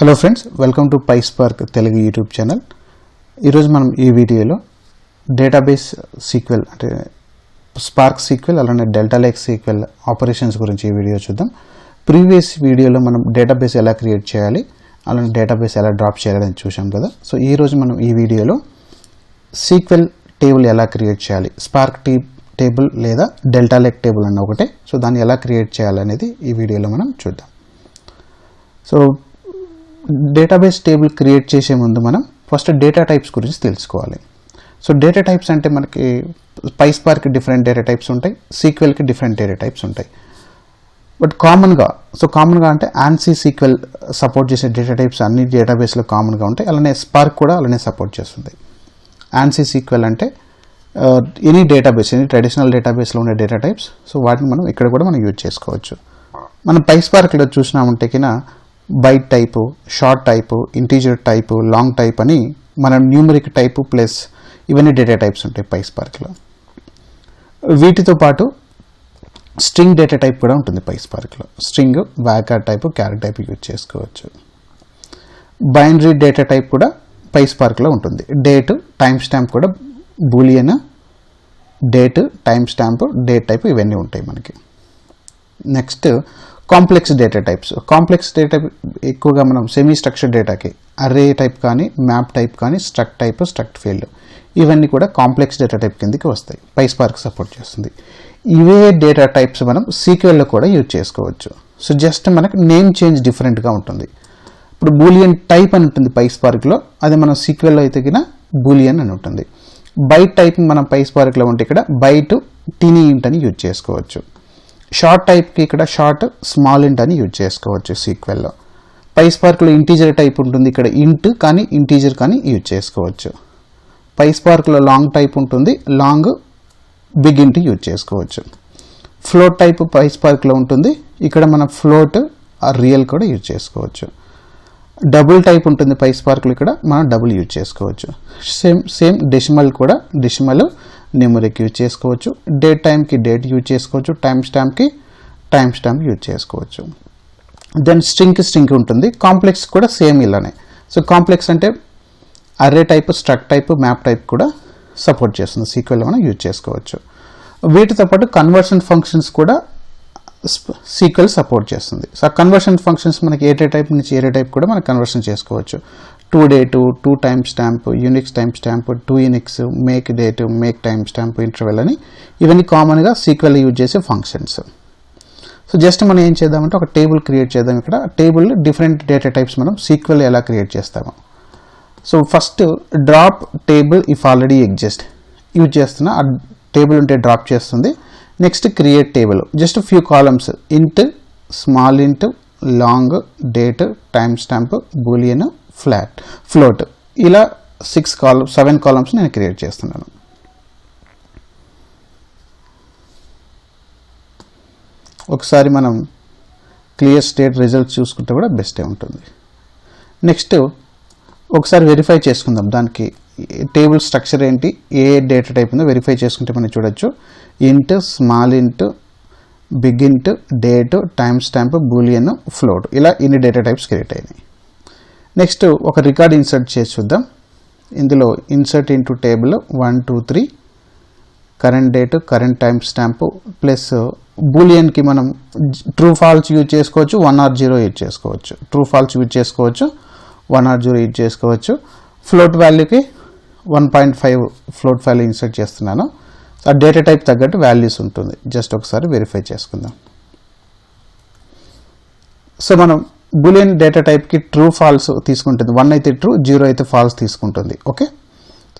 Hello friends, welcome to PySpark Telugu YouTube channel. ఈరోజు మనం ఈ వీడియోలో డేటాబేస్ సీక్వెల్ అంటే స్పార్క్ సీక్వెల్ అలానే డెల్టా లేక్ సీక్వెల్ ఆపరేషన్స్ గురించి ఈ వీడియో చూద్దాం. ప్రీవియస్ వీడియోలో మనం డేటాబేస్ ఎలా క్రియేట్ చేయాలి అలానే డేటాబేస్ ఎలా డ్రాప్ చేయాలి అని చూసాం కదా. సో ఈరోజు మనం ఈ వీడియోలో సీక్వెల్ టేబుల్ ఎలా క్రియేట్ చేయాలి, స్పార్క్ టేబుల్ లేదా డెల్టా లేక్ టేబుల్ అన్న ఒకటే, సో దాన్ని ఎలా క్రియేట్ చేయాలనేది ఈ వీడియోలో మనం చూద్దాం. సో డేటాబేస్ టేబుల్ క్రియేట్ చేసే ముందు మనం ఫస్ట్ డేటా టైప్స్ గురించి తెలుసుకోవాలి. సో డేటా టైప్స్ అంటే మనకి PySpark డిఫరెంట్ డేటా టైప్స్ ఉంటాయి, సీక్వెల్కి డిఫరెంట్ డేటా టైప్స్ ఉంటాయి. బట్ కామన్గా అంటే ANSI సీక్వెల్ సపోర్ట్ చేసే డేటా టైప్స్ అన్ని డేటాబేస్లో కామన్గా ఉంటాయి. అలానే స్పార్క్ కూడా అలానే సపోర్ట్ చేస్తుంది. ANSI సీక్వెల్ అంటే ఎనీ డేటాబేస్, ఎనీ ట్రెడిషనల్ డేటాబేస్లో ఉండే డేటా టైప్స్, సో వాటిని మనం ఇక్కడ కూడా మనం యూజ్ చేసుకోవచ్చు. మనం PySparkలో చూసినామంటే కినా byte type, short type, integer type, long type అని మన న్యూమరిక్ టైపు ప్లస్ ఇవన్నీ డేటా టైప్స్ ఉంటాయి PySparkలో. వీటితో పాటు స్ట్రింగ్ డేటా టైప్ కూడా ఉంటుంది PySparkలో. స్ట్రింగ్, వ్యాకార్ టైపు, క్యారెట్ టైపు యూజ్ చేసుకోవచ్చు. బైనరీ డేటా టైప్ కూడా PySparkలో ఉంటుంది. డేట్, టైం స్టాంప్ కూడా Boolean, date, time stamp, date type ఇవన్నీ ఉంటాయి మనకి. Next complex data types. Complex data ఎక్కువగా మనం సెమీ స్ట్రక్చర్డ్ డేటాకి అర్రే టైప్ కానీ, మ్యాప్ టైప్ కానీ, స్ట్రక్ట్ టైప్, స్ట్రక్ట్ ఫీల్డ్ ఇవన్నీ కూడా కాంప్లెక్స్ డేటా టైప్ కిందకి వస్తాయి. PySpark సపోర్ట్ చేస్తుంది. ఇవే డేటా టైప్స్ మనం సీక్వెల్లో కూడా యూజ్ చేసుకోవచ్చు. సో జస్ట్ మనకి నేమ్ చేంజ్ డిఫరెంట్గా ఉంటుంది. ఇప్పుడు బూలియన్ టైప్ అని ఉంటుంది PySparkలో, అది మనం సీక్వెల్లో అయితే కినా బూలియన్ అని ఉంటుంది. బైట్ టైప్ మనం PySparkలో ఉంటే ఇక్కడ బైట్, టీనీ ఇంట్ అని యూజ్ చేసుకోవచ్చు. షార్ట్ టైప్కి ఇక్కడ షార్ట్, స్మాల్ ఇంట్ అని యూజ్ చేసుకోవచ్చు సీక్వెల్లో. PySparkలో ఇంటీజర్ టైప్ ఉంటుంది, ఇక్కడ ఇంట్ కానీ ఇంటీజర్ కానీ యూజ్ చేసుకోవచ్చు. PySparkలో లాంగ్ టైప్ ఉంటుంది, లాంగ్, బిగ్ ఇంట్ యూజ్ చేసుకోవచ్చు. ఫ్లోట్ టైప్ PySparkలో ఉంటుంది, ఇక్కడ మనం ఫ్లోట్ రియల్ కూడా యూజ్ చేసుకోవచ్చు. డబుల్ టైప్ ఉంటుంది PySparkలో, ఇక్కడ మనం డబుల్ యూజ్ చేసుకోవచ్చు. సేమ్ డెసిమల్ కూడా డెసిమల్, న్యూమరిక్ యూజ్ చేసుకోవచ్చు. డేట్ టైంకి డేట్ యూజ్ చేసుకోవచ్చు, టైం స్టాంప్కి టైం స్టాంప్ యూజ్ చేసుకోవచ్చు. దెన్ స్ట్రింగ్కి స్ట్రింగ్ ఉంటుంది. కాంప్లెక్స్ కూడా సేమ్ ఇలానే. సో కాంప్లెక్స్ అంటే array type, struct type, map type కూడా సపోర్ట్ చేస్తుంది. సీక్వెల్లో మనం యూజ్ చేసుకోవచ్చు. వీటితో పాటు కన్వర్షన్ ఫంక్షన్స్ కూడా సీక్వెల్ సపోర్ట్ చేస్తుంది. సో ఆ కన్వర్షన్ ఫంక్షన్స్ మనకి ఏ టైప్ నుంచి ఏ టైప్ కూడా మనం కన్వర్షన్ చేసుకోవచ్చు. To date, to time stamp, Unix time stamp, to Unix, make date, make time stamp, interval అని ఇవన్నీ కామన్గా సీక్వెల్ యూజ్ చేసే ఫంక్షన్స్. సో జస్ట్ మనం ఏం చేద్దామంటే ఒక టేబుల్ క్రియేట్ చేద్దాం. ఇక్కడ టేబుల్ డిఫరెంట్ డేటా టైప్స్ మనం సీక్వెల్ ఎలా క్రియేట్ చేస్తాము. So first drop table if already exist use చేస్తున్నా, ఆ టేబుల్ ఉంటే డ్రాప్ చేస్తుంది. Next create table, just few columns, ఇంట్, స్మాల్ ఇంట్, long, date, time stamp, Boolean, float, ఇలా 7 కాలమ్స్ నేను క్రియేట్ చేస్తున్నాను. ఒకసారి మనం క్లియర్ స్టేట్ రిజల్ట్స్ చూసుకుంటే కూడా బెస్టే ఉంటుంది. నెక్స్ట్ ఒకసారి వెరిఫై చేసుకుందాం, దానికి టేబుల్ స్ట్రక్చర్ ఏంటి, ఏ డేటా టైప్ ఉందో వెరిఫై చేసుకుంటే మనం చూడొచ్చు. Int, small int, big int, date, time stamp, Boolean, float, ఇలా ఇన్ని డేటా టైప్స్ క్రియేట్ అయినాయి. నెక్స్ట్ ఒక రికార్డ్ ఇన్సర్ట్ చేసి చూద్దాం. ఇందులో insert into table 1 2 3 current date, current time stamp plus బూలియన్కి మనం ట్రూ ఫాల్స్ యూజ్ చేసుకోవచ్చు, 1 or 0 యూజ్ చేసుకోవచ్చు. ట్రూ ఫాల్స్ యూజ్ చేసుకోవచ్చు, 1 or 0 యూజ్ చేసుకోవచ్చు. ఫ్లోట్ వాల్యూకి 1.5 ఫ్లోట్ వాల్యూ ఇన్సర్ట్ చేస్తున్నాను. ఆ డేటా టైప్ తగ్గట్టు వాల్యూస్ ఉంటుంది. జస్ట్ ఒకసారి వెరిఫై చేసుకుందాం. సో మనం బూలియన్ డేటా టైప్కి ట్రూ ఫాల్స్ తీసుకుంటుంది. 1 అయితే ట్రూ, 0 అయితే ఫాల్స్ తీసుకుంటుంది. ఓకే,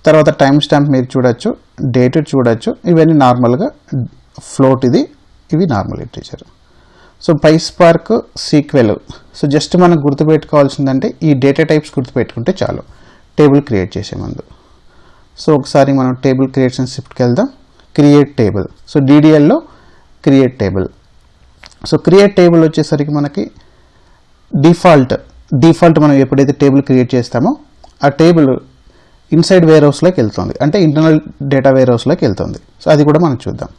తర్వాత టైం స్టాంప్ మీరు చూడొచ్చు, డేట్ చూడొచ్చు, ఇవన్నీ నార్మల్గా ఫ్లోట్, ఇవి normal integer. So PySpark sequel, so just మనం గుర్తుపెట్టుకోవాల్సిందంటే ఈ డేటా టైప్స్ గుర్తుపెట్టుకుంటే చాలు టేబుల్ క్రియేట్ చేసే ముందు. సో ఒకసారి మనం టేబుల్ క్రియేషన్ షిఫ్ట్కి వెళ్దాం. క్రియేట్ టేబుల్, సో DDLలో create table. So create table వచ్చేసరికి మనకి డిఫాల్ట్ మనం ఎప్పుడైతే టేబుల్ క్రియేట్ చేస్తామో ఆ టేబుల్ ఇన్సైడ్ వేర్ హౌస్లోకి వెళ్తుంది, అంటే ఇంటర్నల్ డేటా వేర్ హౌస్లోకి వెళ్తుంది. సో అది కూడా మనం చూద్దాం.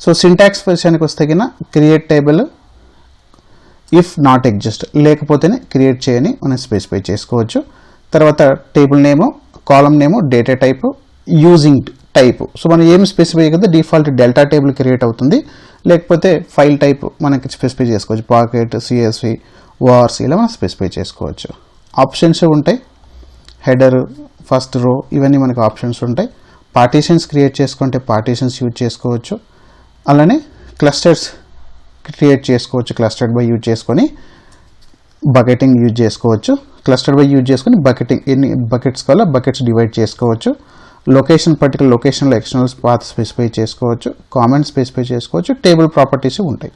సో సింటాక్స్ విషయానికి వస్తే కింద create table if not exist లేకపోతేనే క్రియేట్ చేయని మనం స్పెసిఫై చేసుకోవచ్చు. తర్వాత table name, column name, data type, using type. So మనం ఏమి స్పెసిఫై కదా డిఫాల్ట్ డెల్టా టేబుల్ క్రియేట్ అవుతుంది. లేకపోతే ఫైల్ టైప్ మనకి స్పెసిఫై చేసుకోవచ్చు, పాకెట్, సిఎస్వి, వార్స్ ఇలా మనం స్పెసిఫై చేసుకోవచ్చు. ఆప్షన్స్ ఉంటాయి, హెడర్, ఫస్ట్ రో ఇవన్నీ మనకు ఆప్షన్స్ ఉంటాయి. పార్టీషన్స్ క్రియేట్ చేసుకుంటే పార్టీషన్స్ యూజ్ చేసుకోవచ్చు. అలానే క్లస్టర్స్ క్రియేట్ చేసుకోవచ్చు, క్లస్టర్డ్ బై యూజ్ చేసుకొని బకెటింగ్ యూజ్ చేసుకోవచ్చు. క్లస్టర్డ్ బై యూజ్ చేసుకొని బకెటింగ్ ఎన్ని బకెట్స్ కావాలో బకెట్స్ డివైడ్ చేసుకోవచ్చు. లొకేషన్ పర్టికులర్ లొకేషన్లో ఎక్స్టర్నల్ పాత్ స్పెసిఫై చేసుకోవచ్చు, కామెంట్ స్పెసిఫై చేసుకోవచ్చు. టేబుల్ ప్రాపర్టీస్ ఉంటాయి,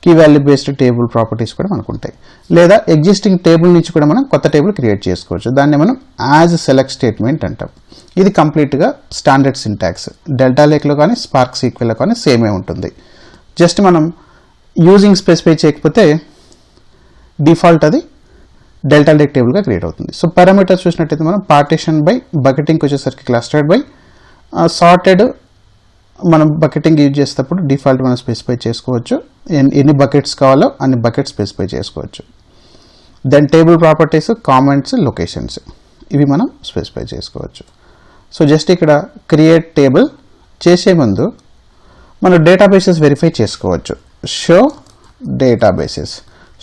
key value based table properties కూడా మనకు ఉంటాయి. లేదా ఎగ్జిస్టింగ్ టేబుల్ నుంచి కూడా మనం కొత్త టేబుల్ క్రియేట్ చేసుకోవచ్చు. దాన్ని మనం యాజ్ సెలెక్ట్ స్టేట్మెంట్ అంటాం. ఇది కంప్లీట్గా స్టాండర్డ్ సింటాక్స్. డెల్టా లేక్లో కానీ స్పార్క్ సీక్వెల్లో కానీ సేమే ఉంటుంది. జస్ట్ మనం యూజింగ్ స్పెసిఫై చేయకపోతే డిఫాల్ట్ అది డెల్టా లేక్ టేబుల్గా క్రియేట్ అవుతుంది. సో పారామీటర్స్ చూసినట్టయితే మనం పార్టీషన్ బై, బకెటింగ్కి వచ్చేసరికి క్లస్టర్డ్ బై, సార్టెడ్ మనం బకెటింగ్ యూజ్ చేసేటప్పుడు డిఫాల్ట్ మనం స్పెసిఫై చేసుకోవచ్చు. ఎన్ని బకెట్స్ కావాలో అన్ని బకెట్స్ స్పెసిఫై చేసుకోవచ్చు. Then table properties, comments, locations ఇవి మనం స్పెసిఫై చేసుకోవచ్చు. సో జస్ట్ ఇక్కడ క్రియేట్ టేబుల్ చేసే ముందు మనం డేటాబేసెస్ వెరిఫై చేసుకోవచ్చు.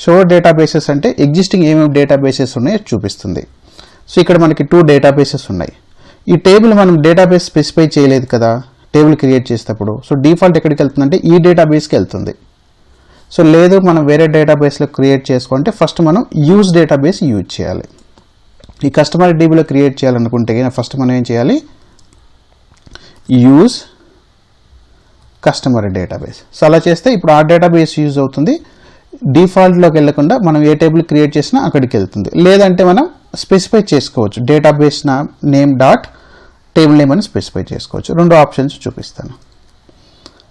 షో డేటాబేసెస్ అంటే ఎగ్జిస్టింగ్ ఏమేమి డేటాబేసెస్ ఉన్నాయో చూపిస్తుంది. సో ఇక్కడ మనకి 2 డేటాబేసెస్ ఉన్నాయి. ఈ టేబుల్ మనం డేటాబేస్ స్పెసిఫై చేయలేదు కదా టేబుల్ క్రియేట్ చేసేటప్పుడు. సో డిఫాల్ట్ ఎక్కడికి వెళ్తుందంటే ఈ డేటాబేస్కి వెళ్తుంది. సో లేదు మనం వేరే డేటాబేస్లో క్రియేట్ చేసుకుంటే ఫస్ట్ మనం యూజ్ డేటాబేస్ యూజ్ చేయాలి. ఈ కస్టమర్ డీబీలో క్రియేట్ చేయాలనుకుంటే ఫస్ట్ మనం ఏం చేయాలి, యూజ్ కస్టమర్ డేటాబేస్. సో అలా చేస్తే ఇప్పుడు ఆ డేటాబేస్ యూజ్ అవుతుంది. డిఫాల్ట్లోకి వెళ్లకుండా మనం ఏ టేబుల్ క్రియేట్ చేసినా అక్కడికి వెళ్తుంది. లేదంటే మనం స్పెసిఫై చేసుకోవచ్చు, database name dot table name అని స్పెసిఫై చేసుకోవచ్చు. 2 ఆప్షన్స్ చూపిస్తాను.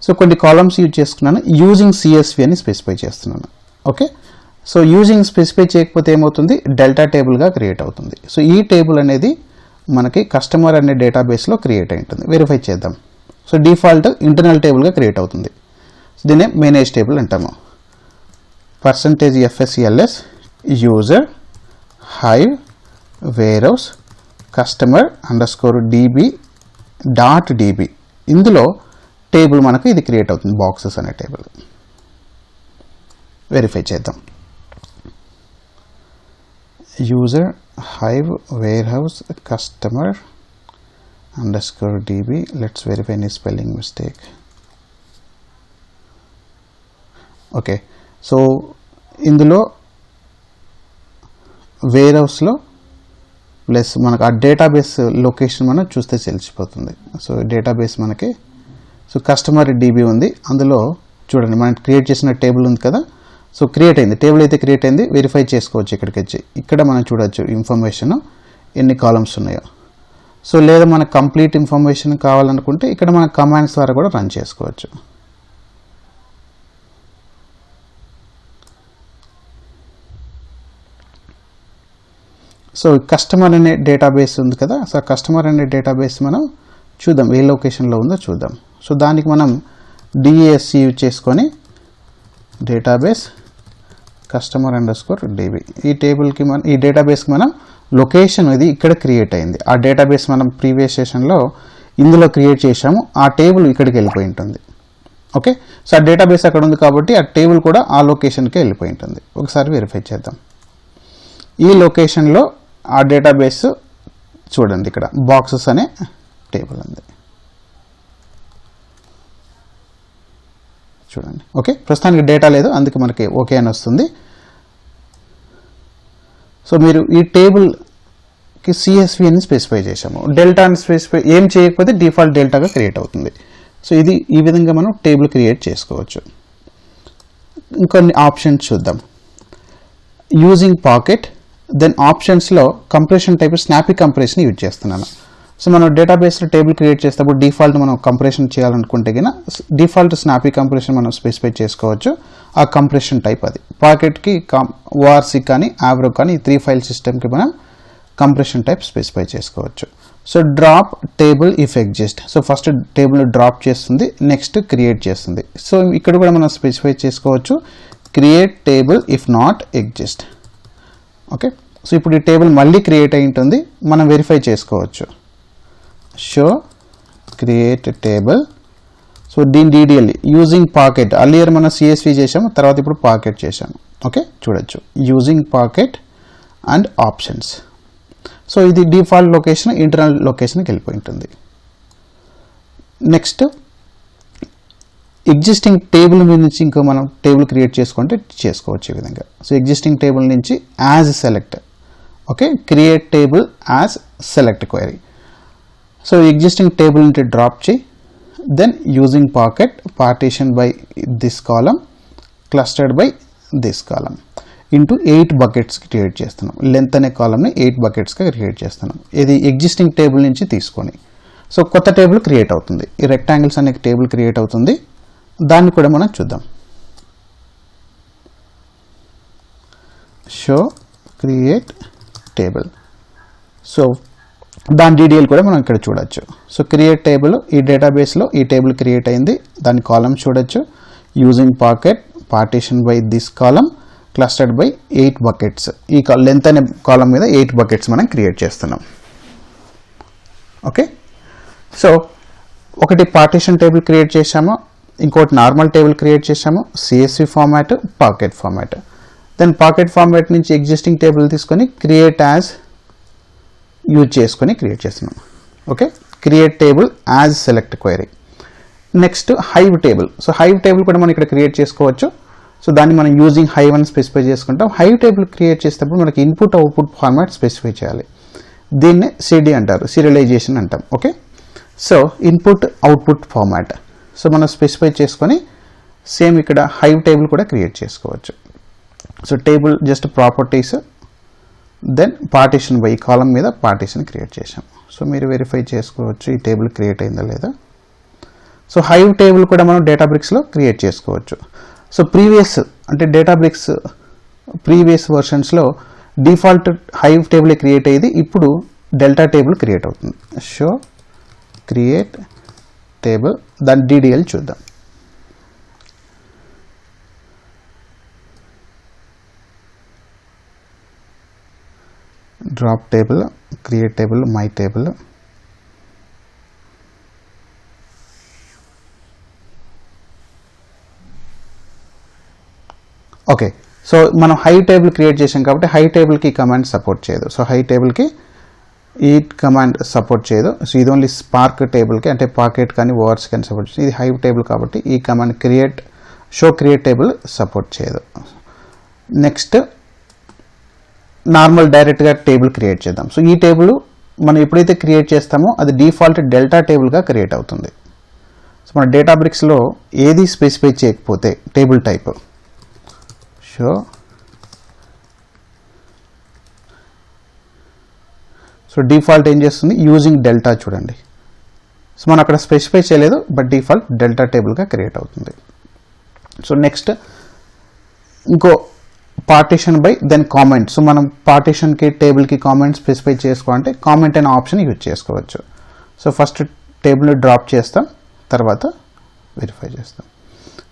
సో కొన్ని కాలమ్స్ యూజ్ చేసుకున్నాను, యూజింగ్ సిఎస్వి అని స్పెసిఫై చేస్తున్నాను. ఓకే, సో యూజింగ్ స్పెసిఫై చేయకపోతే ఏమవుతుంది, డెల్టా టేబుల్గా క్రియేట్ అవుతుంది. సో ఈ టేబుల్ అనేది మనకి కస్టమర్ అనే డేటాబేస్లో క్రియేట్ అయి ఉంటుంది. వెరిఫై చేద్దాం. సో డిఫాల్ట్ ఇంటర్నల్ టేబుల్గా క్రియేట్ అవుతుంది. సో దీన్నే మేనేజ్ టేబుల్ అంటాము. %FSELS user hive warehouse customer _DB dot DB ఇందులో టేబుల్ మనకు ఇది క్రియేట్ అవుతుంది, బాక్సెస్ అనే టేబుల్. వెరిఫై చేద్దాం. User hive warehouse customer _DB. Let's verify any spelling mistake. Okay, so ఇందులో వేర్ హౌస్లో ప్లస్ మనకు ఆ డేటాబేస్ లొకేషన్ మనం చూస్తే తెలిసిపోతుంది. సో డేటాబేస్ మనకి సో కస్టమర్ DB ఉంది. అందులో చూడండి మనం క్రియేట్ చేసిన టేబుల్ ఉంది కదా. సో క్రియేట్ అయింది, టేబుల్ అయితే క్రియేట్ అయింది. వెరిఫై చేసుకోవచ్చు. ఇక్కడికి వచ్చి ఇక్కడ మనం చూడవచ్చు ఇన్ఫర్మేషన్ ఎన్ని కాలమ్స్ ఉన్నాయో. సో లేదా మనకు కంప్లీట్ ఇన్ఫర్మేషన్ కావాలనుకుంటే ఇక్కడ మన కమాండ్స్ ద్వారా కూడా రన్ చేసుకోవచ్చు. సో కస్టమర్ అనే డేటాబేస్ ఉంది కదా. సో కస్టమర్ అనే డేటాబేస్ మనం చూద్దాం ఏ లొకేషన్లో ఉందో చూద్దాం. సో దానికి మనం DASC యూజ్ చేసుకొని డేటాబేస్ కస్టమర్ _DB ఈ టేబుల్కి ఈ డేటాబేస్కి మనం లొకేషన్ ఇది ఇక్కడ క్రియేట్ అయింది. ఆ డేటాబేస్ మనం ప్రీవియస్ సెషన్లో ఇందులో క్రియేట్ చేసాము. ఆ టేబుల్ ఇక్కడికి వెళ్ళిపోయి ఉంటుంది. ఓకే, సో ఆ డేటాబేస్ అక్కడ ఉంది కాబట్టి ఆ టేబుల్ కూడా ఆ లొకేషన్కి వెళ్ళిపోయి ఉంటుంది. ఒకసారి వెరిఫై చేద్దాం. ఈ లొకేషన్లో ఆ డేటాబేస్ చూడండి, ఇక్కడ బాక్సెస్ అనే టేబుల్ ఉంది చూడండి. ఓకే, ప్రస్తుతానికి డేటా లేదు, అందుకే మనకి ఓకే అని వస్తుంది. సో మీరు ఈ టేబుల్కి CSV అని స్పెసిఫై చేసాము, డెల్టా అని స్పెసిఫై ఏం చేయకపోతే డిఫాల్ట్ డెల్టాగా క్రియేట్ అవుతుంది. సో ఇది ఈ విధంగా మనం టేబుల్ క్రియేట్ చేసుకోవచ్చు. ఇంకొన్ని ఆప్షన్స్ చూద్దాం. యూజింగ్ పాకెట్, దెన్ ఆప్షన్స్లో compression type snap pea compression use చేస్తున్నాను. సో మనం డేటాబేస్లో టేబుల్ క్రియేట్ చేసేటప్పుడు డిఫాల్ట్ మనం కంప్రెషన్ చేయాలనుకుంటే కన్నా డిఫాల్ట్ స్నాపీ కంప్రెషన్ మనం స్పెసిఫై చేసుకోవచ్చు. ఆ కంప్రెషన్ టైప్ అది పాకెట్కి ORC కానీ యావ్రో కానీ ఈ 3 ఫైల్ సిస్టమ్కి మనం కంప్రెషన్ టైప్ స్పెసిఫై చేసుకోవచ్చు. So drop table if exist. So first table drop చేస్తుంది, నెక్స్ట్ క్రియేట్ చేస్తుంది. సో ఇక్కడ కూడా మనం స్పెసిఫై చేసుకోవచ్చు create table if not exist. Okay, so ఇప్పుడు ఈ టేబుల్ మళ్ళీ క్రియేట్ అయి ఉంటుంది, మనం వెరిఫై చేసుకోవచ్చు. Show create table. సో దీని డీడీఎల్ యూజింగ్ పాకెట్, అర్లియర్ మనం సిఎస్వి చేసాము, తర్వాత ఇప్పుడు పాకెట్ చేసాము. ఓకే, చూడొచ్చు using pocket and options. So ఇది డిఫాల్ట్ లొకేషన్, ఇంటర్నల్ లొకేషన్కి వెళ్ళిపోయి ఉంటుంది. నెక్స్ట్ ఎగ్జిస్టింగ్ టేబుల్ మీద నుంచి ఇంకో మనం టేబుల్ క్రియేట్ చేసుకుంటే చేసుకోవచ్చు ఈ విధంగా. సో ఎగ్జిస్టింగ్ టేబుల్ నుంచి as select. Okay, create table as select query. So existing table నుంచి డ్రాప్ చేయి, then using parquet partition by this column clustered by this column into 8 buckets create చేస్తున్నాం. Length అనే కాలమ్ని 8 బకెట్స్గా క్రియేట్ చేస్తున్నాం. ఇది existing table నుంచి తీసుకొని. సో కొత్త టేబుల్ క్రియేట్ అవుతుంది, ఈ రెక్టాంగిల్స్ అనే టేబుల్ క్రియేట్ అవుతుంది. దాన్ని కూడా మనం చూద్దాం. Show create table. సో దాని డీటెయిల్ కూడా మనం ఇక్కడ చూడొచ్చు. సో క్రియేట్ టేబుల్, ఈ డేటాబేస్లో ఈ టేబుల్ క్రియేట్ అయింది, దాని కాలమ్ చూడొచ్చు. Using parquet partition by this column clustered by 8 buckets. ఈ లెంత్ అనే కాలమ్ మీద 8 బకెట్స్ మనం క్రియేట్ చేస్తున్నాం. ఓకే, సో ఒకటి పార్టీషన్ టేబుల్ క్రియేట్ చేసాము, ఇంకోటి నార్మల్ టేబుల్ క్రియేట్ చేసాము, CSV format, parquet format. Then parquet format నుంచి ఎగ్జిస్టింగ్ టేబుల్ తీసుకొని క్రియేట్ యాజ్ యూజ్ చేసుకొని క్రియేట్ చేస్తున్నాం. Okay, create table as select query. Next hive table. So hive table కూడా మనం ఇక్కడ క్రియేట్ చేసుకోవచ్చు. సో దాన్ని మనం యూజింగ్ హైవ్ అని స్పెసిఫై చేసుకుంటాం. హైవ్ టేబుల్ క్రియేట్ చేసేటప్పుడు మనకి ఇన్పుట్ అవుట్పుట్ ఫార్మాట్ స్పెసిఫై చేయాలి. దీన్నే సిడి అంటారు, సీరియలైజేషన్ అంటాం. Okay, so input output format. So మనం స్పెసిఫై చేసుకొని సేమ్ ఇక్కడ హైవ్ టేబుల్ కూడా క్రియేట్ చేసుకోవచ్చు. So table just properties, then partition by column మీద పార్టీషన్ క్రియేట్ చేసాం. సో మీరు వెరిఫై చేసుకోవచ్చు ఈ టేబుల్ క్రియేట్ అయిందా లేదా. సో హైవ్ టేబుల్ కూడా మనం డేటాబ్రిక్స్లో క్రియేట్ చేసుకోవచ్చు. సో ప్రీవియస్ అంటే డేటాబ్రిక్స్ ప్రీవియస్ వర్షన్స్లో డిఫాల్ట్ హైవ్ టేబుల్ క్రియేట్ అయ్యేది, ఇప్పుడు డెల్టా టేబుల్ క్రియేట్ అవుతుంది. షో క్రియేట్ టేబుల్, దాని డీడీఎల్ చూద్దాం. Drop table, create table, my table. Okay, so మనం హై టేబుల్ క్రియేట్ చేసాం కాబట్టి హై టేబుల్కి ఈ కమాండ్ సపోర్ట్ చేయదు. సో హై టేబుల్కి ఈ కమాండ్ సపోర్ట్ చేయదు. సో ఇది ఓన్లీ స్పార్క్ టేబుల్కి అంటే పాకెట్ కానీ ఓవర్స్ కానీ సపోర్ట్ చేయదు. ఇది హై టేబుల్ కాబట్టి ఈ command create show create table support చేయదు. నెక్స్ట్ నార్మల్ డైరెక్ట్గా టేబుల్ క్రియేట్ చేద్దాం. సో ఈ టేబుల్ మనం ఎప్పుడైతే క్రియేట్ చేస్తామో అది డిఫాల్ట్ డెల్టా టేబుల్గా క్రియేట్ అవుతుంది. సో మన డేటాబ్రిక్స్లో ఏది స్పెసిఫై చేయకపోతే table type show so default ఏం చేస్తుంది యూజింగ్ డెల్టా చూడండి. సో మనం అక్కడ స్పెసిఫై చేయలేదు, బట్ డిఫాల్ట్ డెల్టా టేబుల్గా క్రియేట్ అవుతుంది. సో నెక్స్ట్ ఇంకో partition by then comment. So మనం పార్టీషన్కి టేబుల్కి కామెంట్ స్పెసిఫై చేసుకోవాలంటే కామెంట్ అనే ఆప్షన్ యూజ్ చేసుకోవచ్చు. సో ఫస్ట్ టేబుల్ని డ్రాప్ చేస్తాం, తర్వాత వెరిఫై చేస్తాం.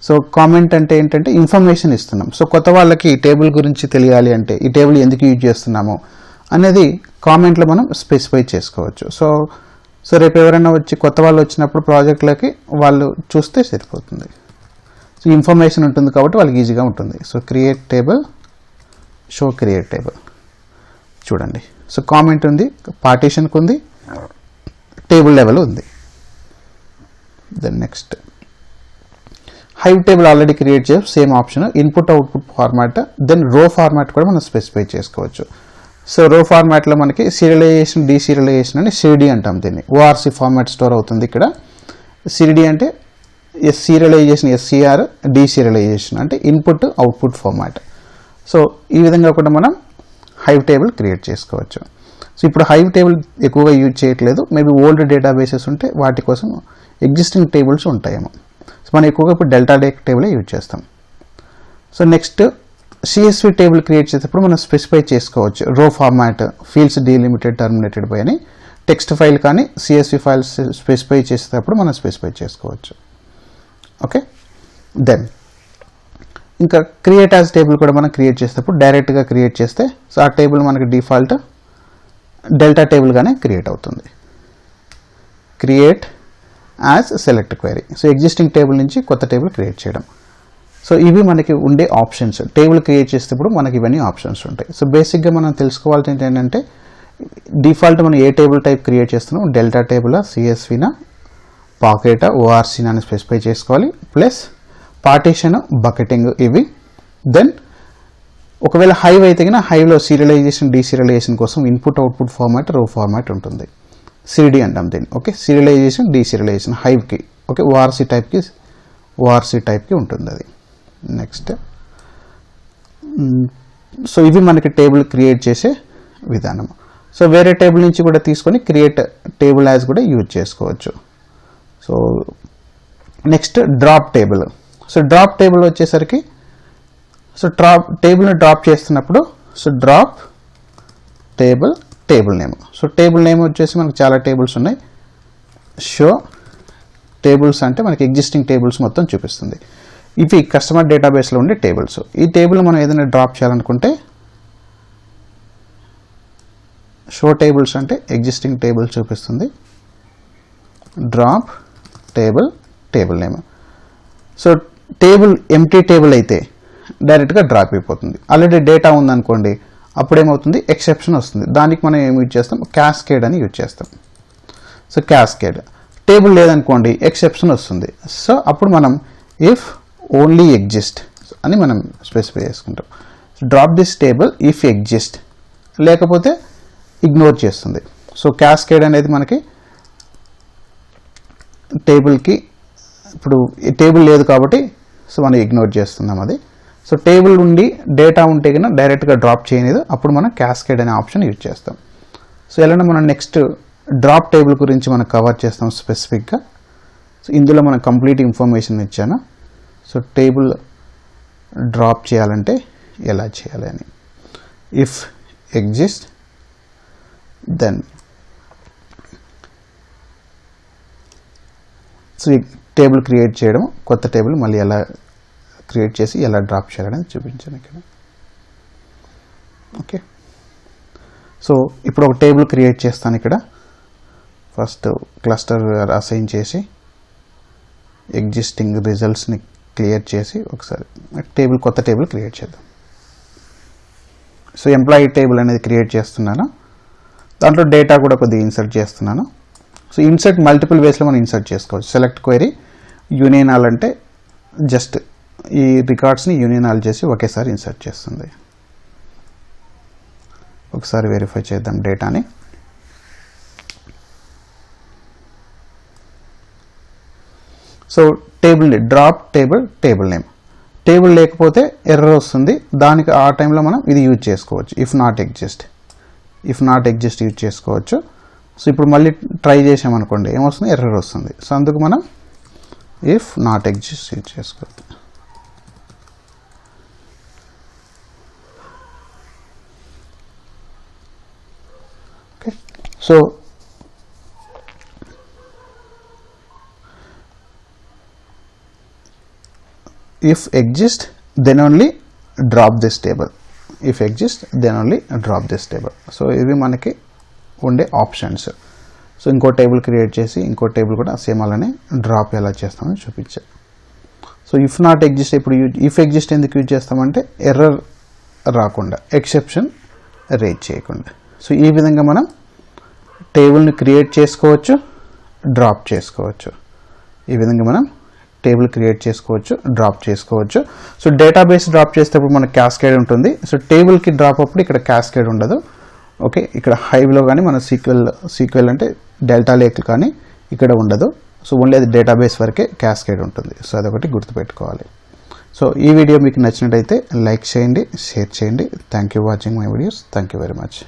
సో కామెంట్ అంటే ఏంటంటే ఇన్ఫర్మేషన్ ఇస్తున్నాం. సో కొత్త వాళ్ళకి ఈ టేబుల్ గురించి తెలియాలి అంటే ఈ టేబుల్ ఎందుకు యూజ్ చేస్తున్నాము అనేది కామెంట్లో మనం స్పెసిఫై చేసుకోవచ్చు. సో రేపు ఎవరైనా వచ్చి కొత్త వాళ్ళు వచ్చినప్పుడు ప్రాజెక్ట్లోకి వాళ్ళు చూస్తే సరిపోతుంది. సో ఇన్ఫర్మేషన్ ఉంటుంది కాబట్టి వాళ్ళకి ఈజీగా ఉంటుంది. So create table, show create table చూడండి. సో కామెంట్ ఉంది, పార్టీషన్కి ఉంది, టేబుల్ లెవెల్ ఉంది. Then next hive table already create చేసి same option input output format, then row format కూడా మనం స్పెసిఫై చేసుకోవచ్చు. సో రో ఫార్మాట్లో మనకి సీరియలైజేషన్, డీసీరియలైజేషన్ అని సిడి అంటాం. దీన్ని ఓఆర్సి ఫార్మాట్ స్టోర్ అవుతుంది. ఇక్కడ సిడి అంటే సీరియలైజేషన్ ఎస్సీఆర్, డీసీరియలైజేషన్ అంటే ఇన్పుట్ అవుట్పుట్ ఫార్మాట్. సో ఈ విధంగా కూడా మనం హైవ్ టేబుల్ క్రియేట్ చేసుకోవచ్చు. సో ఇప్పుడు హైవ్ టేబుల్ ఎక్కువగా యూజ్ చేయట్లేదు, మేబీ ఓల్డ్ డేటాబేసెస్ ఉంటే వాటి కోసం ఎగ్జిస్టింగ్ టేబుల్స్ ఉంటాయేమో. సో మనం ఎక్కువగా ఇప్పుడు డెల్టా టేబుల్ యూజ్ చేస్తాం. So next CSV table create చేసేటప్పుడు మనం స్పెసిఫై చేసుకోవచ్చు రో format, fields delimited, terminated by అని. టెక్స్ట్ ఫైల్ కానీ సిఎస్వి ఫైల్స్ స్పెసిఫై చేసేటప్పుడు మనం స్పెసిఫై చేసుకోవచ్చు. ఓకే, దెన్ ఇంకా క్రియేట్ యాజ్ టేబుల్ కూడా మనం క్రియేట్ చేసేటప్పుడు డైరెక్ట్గా క్రియేట్ చేస్తే సో ఆ టేబుల్ మనకి డిఫాల్ట్ డెల్టా టేబుల్గానే క్రియేట్ అవుతుంది. Create as select query, so existing table నుంచి కొత్త టేబుల్ క్రియేట్ చేయడం. సో ఇవి మనకి ఉండే ఆప్షన్స్. టేబుల్ క్రియేట్ చేసేటప్పుడు మనకి ఇవన్నీ ఆప్షన్స్ ఉంటాయి. సో బేసిక్గా మనం తెలుసుకోవాల్సింది ఏంటంటే డిఫాల్ట్ మనం ఏ టేబుల్ టైప్ క్రియేట్ చేస్తున్నాం, డెల్టా టేబుల్, సిఎస్వినా, పాకెటా, ఓఆర్సీనా అని స్పెసిఫై చేసుకోవాలి. ప్లస్ పార్టీషన్, బకెటింగ్ ఇవి. దెన్ ఒకవేళ హైవ్ అయితే కన్నా హైవ్లో సీరియలైజేషన్, డీసీరియలైజేషన్ కోసం input output format, row format ఉంటుంది. సిడి అంటాం దీన్ని. ఓకే, సీరియలైజేషన్, డీసీరియలైజేషన్ హైవ్కి. ఓకే, ఓఆర్సీ టైప్కి ఉంటుంది అది. నెక్స్ట్ సో ఇవి మనకి టేబుల్ క్రియేట్ చేసే విధానం. సో వేరే టేబుల్ నుంచి కూడా తీసుకొని క్రియేట్ టేబుల్ యాజ్ కూడా యూజ్ చేసుకోవచ్చు. So next drop table. So drop table వచ్చేసరికి సో టేబుల్ని డ్రాప్ చేస్తున్నప్పుడు so drop table name. So table name వచ్చేసి మనకు చాలా టేబుల్స్ ఉన్నాయి. షో టేబుల్స్ అంటే మనకి ఎగ్జిస్టింగ్ టేబుల్స్ మొత్తం చూపిస్తుంది. ఇవి కస్టమర్ డేటాబేస్లో ఉండే టేబుల్స్. ఈ టేబుల్ మనం ఏదైనా డ్రాప్ చేయాలనుకుంటే షో టేబుల్స్ అంటే ఎగ్జిస్టింగ్ టేబుల్ చూపిస్తుంది. Drop table name. So table empty table అయితే డైరెక్ట్గా డ్రాప్ అయిపోతుంది. ఆల్రెడీ డేటా ఉందనుకోండి, అప్పుడేమవుతుంది, ఎక్సెప్షన్ వస్తుంది. దానికి మనం ఏమి యూజ్ చేస్తాం, క్యాస్కేడ్ అని యూజ్ చేస్తాం. So cascade. టేబుల్ లేదనుకోండి, ఎక్సెప్షన్ వస్తుంది. సో అప్పుడు మనం ఇఫ్ ఓన్లీ ఎగ్జిస్ట్ అని మనం స్పెసిఫై చేసుకుంటాం. Drop this table if exist, లేకపోతే ఇగ్నోర్ చేస్తుంది. సో క్యాస్కేడ్ అనేది మనకి టేబుల్కి ఇప్పుడు టేబుల్ లేదు కాబట్టి సో మనం ఇగ్నోర్ చేస్తున్నాం అది. సో టేబుల్ ఉండి డేటా ఉంటే కన్నా డైరెక్ట్గా డ్రాప్ చేయలేదు, అప్పుడు మనం క్యాస్కేడ్ అనే ఆప్షన్ యూజ్ చేస్తాం. సో ఎలా మనం నెక్స్ట్ డ్రాప్ టేబుల్ గురించి మనం కవర్ చేస్తాం స్పెసిఫిక్గా. సో ఇందులో మనం కంప్లీట్ ఇన్ఫర్మేషన్ ఇచ్చాను. సో టేబుల్ డ్రాప్ చేయాలంటే ఎలా చేయాలి అని. If exist then so table create చేయడం, కొత్త టేబుల్ మళ్ళీ ఎలా క్రియేట్ చేసి ఎలా డ్రాప్ చేయాలని చూపించాను ఇక్కడ. ఓకే, సో ఇప్పుడు ఒక టేబుల్ క్రియేట్ చేస్తాను ఇక్కడ. ఫస్ట్ క్లస్టర్ అసైన్ చేసి ఎగ్జిస్టింగ్ రిజల్ట్స్ని క్లియర్ చేసి ఒకసారి కొత్త టేబుల్ క్రియేట్ చేద్దాం. సో ఎంప్లాయీ టేబుల్ అనేది క్రియేట్ చేస్తున్నాను. దాంట్లో డేటా కూడా కొద్దిగా ఇన్సర్ట్ చేస్తున్నాను. సో ఇన్సర్ట్ మల్టిపుల్ వేస్లో మనం ఇన్సర్ట్ చేసుకోవచ్చు. సెలెక్ట్ క్వైరీ యూనియన్ ఆల్ అంటే జస్ట్ ఈ రికార్డ్స్ని యూనియన్ ఆల్ చేసి ఒకేసారి ఇన్సర్ట్ చేస్తుంది. ఒకసారి వెరిఫై చేద్దాం డేటాని. So table drop table name. Table లేకపోతే ఎర్రర్ వస్తుంది. దానికి ఆ టైంలో మనం ఇది యూజ్ చేసుకోవచ్చు. ఇఫ్ నాట్ ఎగ్జిస్ట్ యూజ్ చేసుకోవచ్చు. సో ఇప్పుడు మళ్ళీ ట్రై చేసామనుకోండి ఏమొస్తుంది, ఎర్రర్ వస్తుంది. సో అందుకు మనం ఇఫ్ నాట్ ఎగ్జిస్ట్ యూజ్ చేసుకోవచ్చు. Okay, so if exist then only drop this table. So ఇవి మనకి ఉండే ఆప్షన్స్. సో ఇంకో టేబుల్ క్రియేట్ చేసి ఇంకో టేబుల్ కూడా సేమ్ అలానే డ్రాప్ ఎలా చేస్తామని చూపించాను. సో ఇఫ్ నాట్ ఎగ్జిస్ట్, ఇప్పుడు ఇఫ్ ఎగ్జిస్ట్ ఎందుకు యూజ్ చేస్తామంటే ఎర్రర్ రాకుండా, ఎక్సెప్షన్ రేజ్ చేయకుండా. సో ఈ విధంగా మనం టేబుల్ని క్రియేట్ చేసుకోవచ్చు, డ్రాప్ చేసుకోవచ్చు. ఈ విధంగా మనం టేబుల్ క్రియేట్ చేసుకోవచ్చు, డ్రాప్ చేసుకోవచ్చు. సో డేటాబేస్ డ్రాప్ చేసేటప్పుడు మనకు క్యాస్కేడ్ ఉంటుంది. సో టేబుల్కి డ్రాప్ అప్పుడు ఇక్కడ క్యాస్కేడ్ ఉండదు. ఓకే, ఇక్కడ హైవ్లో కానీ మన సీక్వెల్ అంటే డెల్టా లేక్ కానీ ఇక్కడ ఉండదు. సో ఓన్లీ అది డేటాబేస్ వరకే క్యాస్కేడ్ ఉంటుంది. సో అదొకటి గుర్తుపెట్టుకోవాలి. సో ఈ వీడియో మీకు నచ్చినట్టయితే లైక్ చేయండి, షేర్ చేయండి. Thank you watching my videos. Thank you very much.